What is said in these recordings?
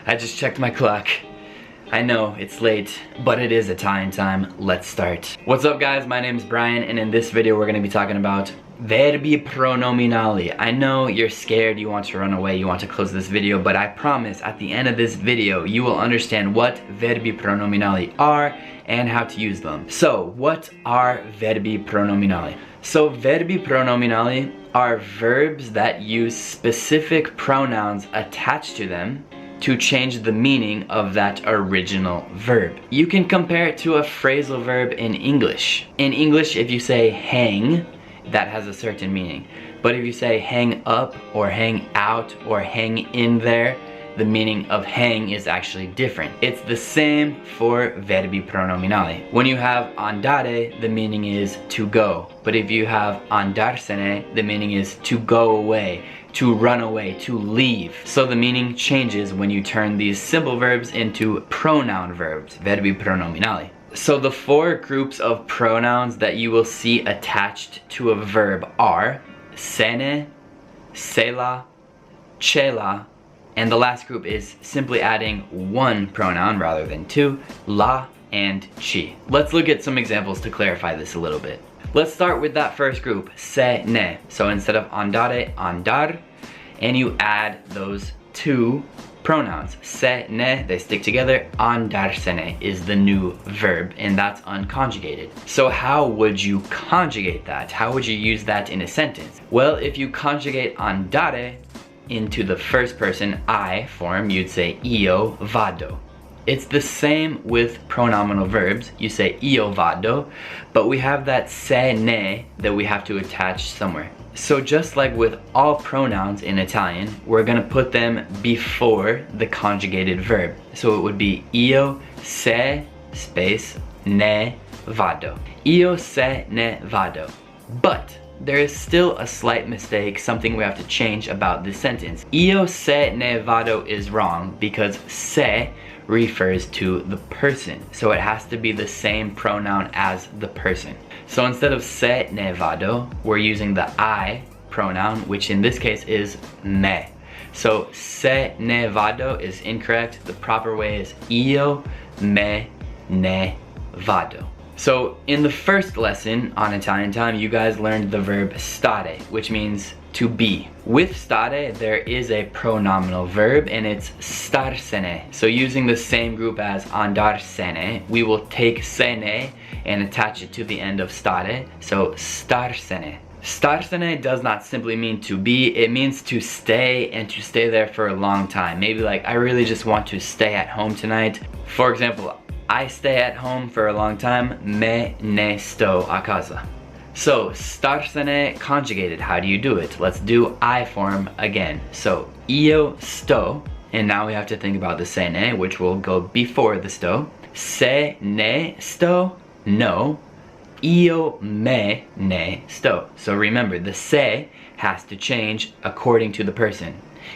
I just checked my clock. I know, it's late, but it is Italian time. Let's start. What's up guys, my name is Brian, and in this video we're gonna be talking about Verbi Pronominali. I know you're scared, you want to run away, you want to close this video, but I promise at the end of this video you will understand what Verbi Pronominali are and how to use them. So, what are Verbi Pronominali? So, Verbi Pronominali are verbs that use specific pronouns attached to them to change the meaning of that original verb. You can compare it to a phrasal verb in English. In English, if you say hang, that has a certain meaning. But if you say hang up or hang out or hang in there, the meaning of hang is actually different. It's the same for Verbi Pronominali. When you have andare, the meaning is to go. But if you have andarsene, the meaning is to go away, to run away, to leave. So the meaning changes when you turn these simple verbs into pronoun verbs, Verbi Pronominali. So the four groups of pronouns that you will see attached to a verb are sene, sela, cela, and the last group is simply adding one pronoun rather than two, la and ci. Let's look at some examples to clarify this a little bit. Let's start with that first group, sene. So instead of andare, andar, and you add those two pronouns. Sene, they stick together. Andarsene is the new verb, and that's unconjugated. So how would you conjugate that? How would you use that in a sentence? Well, if you conjugate andare into the first person I form, you'd say io vado. It's the same with pronominal verbs. You say io vado, but we have that sene that we have to attach somewhere. So just like with all pronouns in Italian, we're gonna put them before the conjugated verb. So it would be io se space ne vado. Io se ne vado. But there is still a slight mistake, something we have to change about this sentence. Io se ne vado is wrong because se refers to the person. So it has to be the same pronoun as the person. So instead of se ne vado, we're using the I pronoun, which in this case is me. So se ne vado is incorrect. The proper way is io me ne vado. So in the first lesson on Italian time, you guys learned the verb stare, which means to be. With stare, there is a pronominal verb and it's starsene. So using the same group as andarsene, we will take sene and attach it to the end of stare, so starsene. Starsene does not simply mean to be, it means to stay and to stay there for a long time. Maybe like, I really just want to stay at home tonight. For example, I stay at home for a long time, me ne sto a casa. So, starsene conjugated, how do you do it? Let's do I form again. So, io sto, and now we have to think about the sene, which will go before the sto. Se ne sto, no. Io me ne sto. So remember, the se has to change according to the person.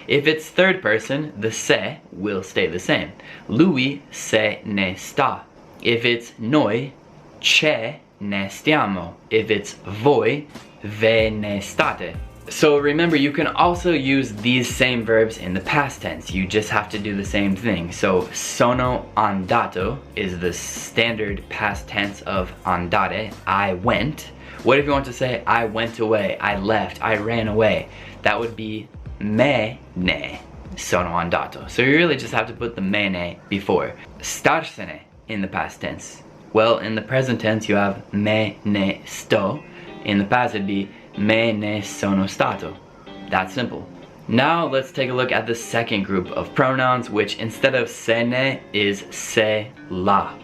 If it's third person, the se will stay the same. Lui se ne sta. If it's noi, ce ne stiamo. If it's voi, ve ne state. So remember, you can also use these same verbs in the past tense. You just have to do the same thing. So sono andato is the standard past tense of andare, I went. What if you want to say I went away, I left, I ran away? That would be me ne sono andato. So you really just have to put the me ne before. Starsene in the past tense. Well, in the present tense you have me ne sto. In the past it'd be me ne sono stato. That's simple. Now let's take a look at the second group of pronouns, which instead of sene is se la.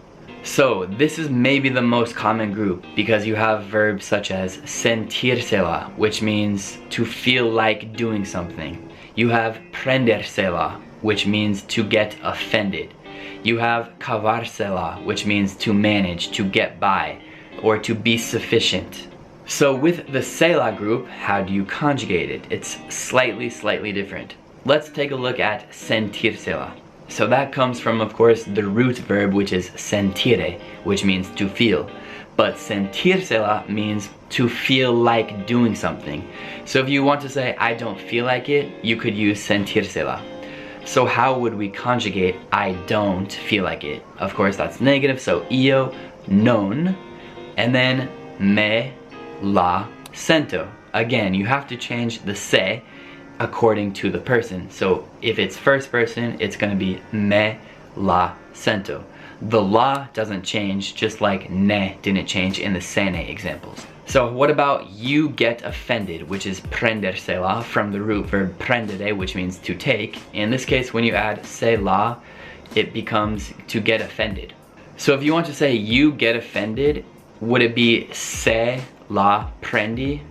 So this is maybe the most common group because you have verbs such as sentirsela, which means to feel like doing something. You have prendersela, which means to get offended. You have cavarsela, which means to manage, to get by, or to be sufficient. So with the sela group, how do you conjugate it? It's slightly different. Let's take a look at sentirsela. So that comes from, of course, the root verb, which is sentire, which means to feel. But sentirsela means to feel like doing something. So if you want to say, I don't feel like it, you could use sentirsela. So how would we conjugate I don't feel like it? Of course that's negative, so io non, and then me la sento. Again, you have to change the se according to the person. So if it's first person, it's going to be me la sento. The la doesn't change, just like ne didn't change in the sene examples. So what about you get offended, which is prendersela from the root verb prendere, which means to take. In this case, when you add se la, it becomes to get offended. So if you want to say you get offended, would it be se la prendi?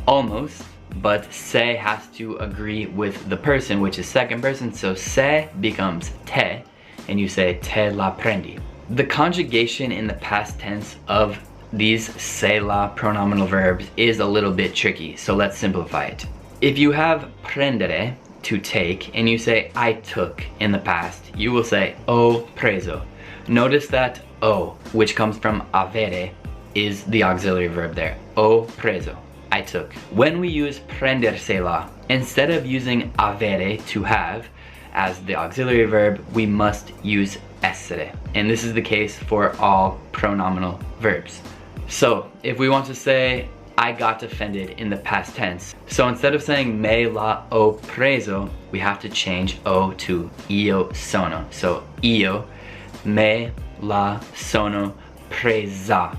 Almost, but se has to agree with the person, which is second person, so se becomes te, and you say te la prendi. The conjugation in the past tense of these se la pronominal verbs is a little bit tricky, so let's simplify it. If you have prendere, to take, and you say I took in the past, you will say ho preso. Notice that o, which comes from avere, is the auxiliary verb there. Ho preso, I took. When we use prendersela, instead of using avere, to have, as the auxiliary verb, we must use essere. And this is the case for all pronominal verbs. So if we want to say I got offended in the past tense, so instead of saying me la ho preso, we have to change o to io sono. So io me la sono presa.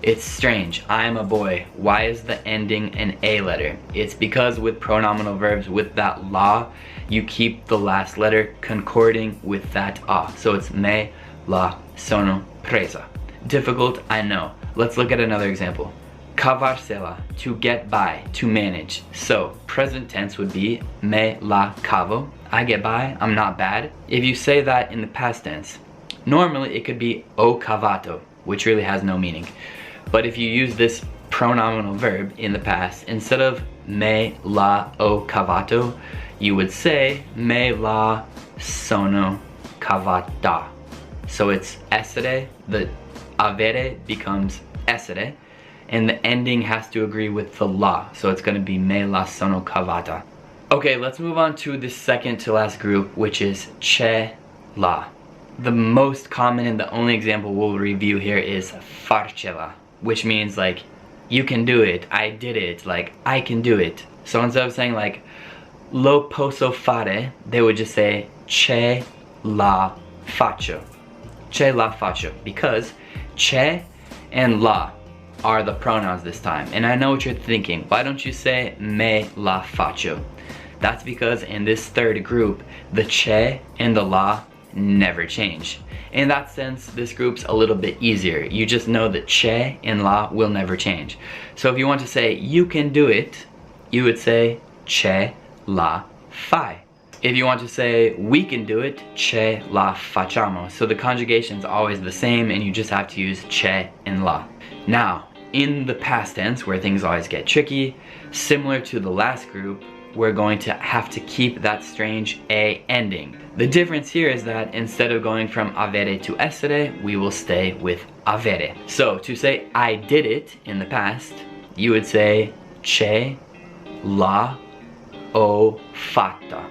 It's strange, I'm a boy. Why is the ending an A letter? It's because with pronominal verbs, with that la, you keep the last letter concording with that a. So it's me la sono presa. Difficult, I know. Let's look at another example. Cavarsela, to get by, to manage. So present tense would be me la cavo. I get by, I'm not bad. If you say that in the past tense, normally it could be ho cavato, which really has no meaning. But if you use this pronominal verb in the past, instead of me la ho cavato, you would say me la sono cavata. So it's essere, the avere becomes essere, and the ending has to agree with the la. So it's going to be me la sono cavata. Okay, let's move on to the second to last group, which is c'è la. The most common and the only example we'll review here is farcela, which means like you can do it, I did it, like I can do it. So instead of saying like lo posso fare, they would just say c'è la faccio. C'è la faccio, because c'è and la are the pronouns this time. And I know what you're thinking, why don't you say me la faccio? That's because in this third group, the c'è and the la never change. In that sense, this group's a little bit easier. You just know that c'è and la will never change. So if you want to say you can do it, you would say c'è la fai. If you want to say we can do it, c'è la facciamo. So the conjugation's always the same and you just have to use c'è and la. Now, in the past tense, where things always get tricky, similar to the last group, we're going to have to keep that strange A ending. The difference here is that instead of going from avere to essere, we will stay with avere. So to say I did it in the past, you would say c'è la ho fatta.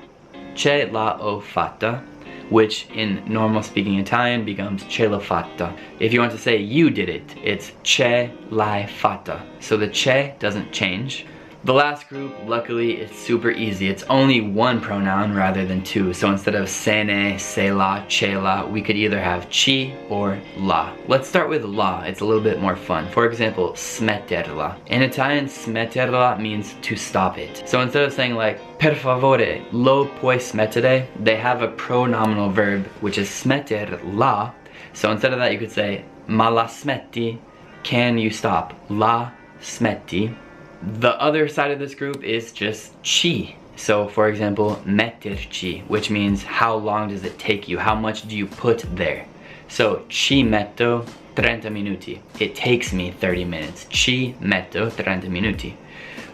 C'è la ho fatta, which in normal speaking Italian becomes ce l'ho fatta. If you want to say you did it, it's ce l'hai fatta. So the ce doesn't change. The last group, luckily, it's super easy. It's only one pronoun rather than two. So instead of sene, se la, ce la, we could either have ci or la. Let's start with la. It's a little bit more fun. For example, smetterla. In Italian, smetterla means to stop it. So instead of saying like, per favore, lo puoi smettere, they have a pronominal verb, which is smetterla. So instead of that, you could say, ma la smetti, can you stop? La smetti. The other side of this group is just ci. So for example, metterci, which means how long does it take you? How much do you put there? So ci metto 30 minuti. It takes me 30 minutes. Ci metto 30 minuti.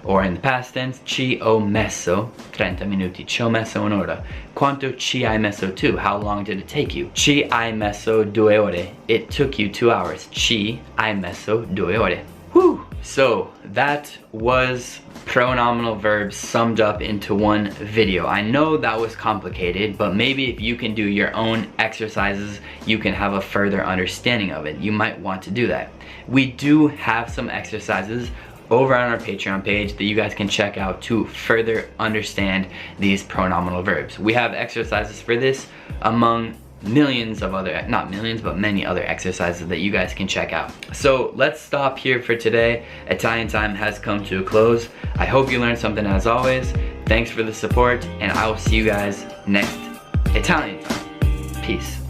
Or in the past tense, ci ho messo 30 minuti. Ci ho messo un'ora. Quanto ci hai messo tu? How long did it take you? Ci hai messo 2 ore. It took you 2 hours. Ci hai messo 2 ore. Whew! So that was pronominal verbs summed up into one video. I know that was complicated, but maybe if you can do your own exercises, you can have a further understanding of it. You might want to do that. We do have some exercises over on our Patreon page that you guys can check out to further understand these pronominal verbs. We have exercises for this among millions of other, not millions, but many other exercises that you guys can check out. So let's stop here for today. Italian time has come to a close. I hope you learned something as always. Thanks for the support, and I will see you guys next Italian time. Peace.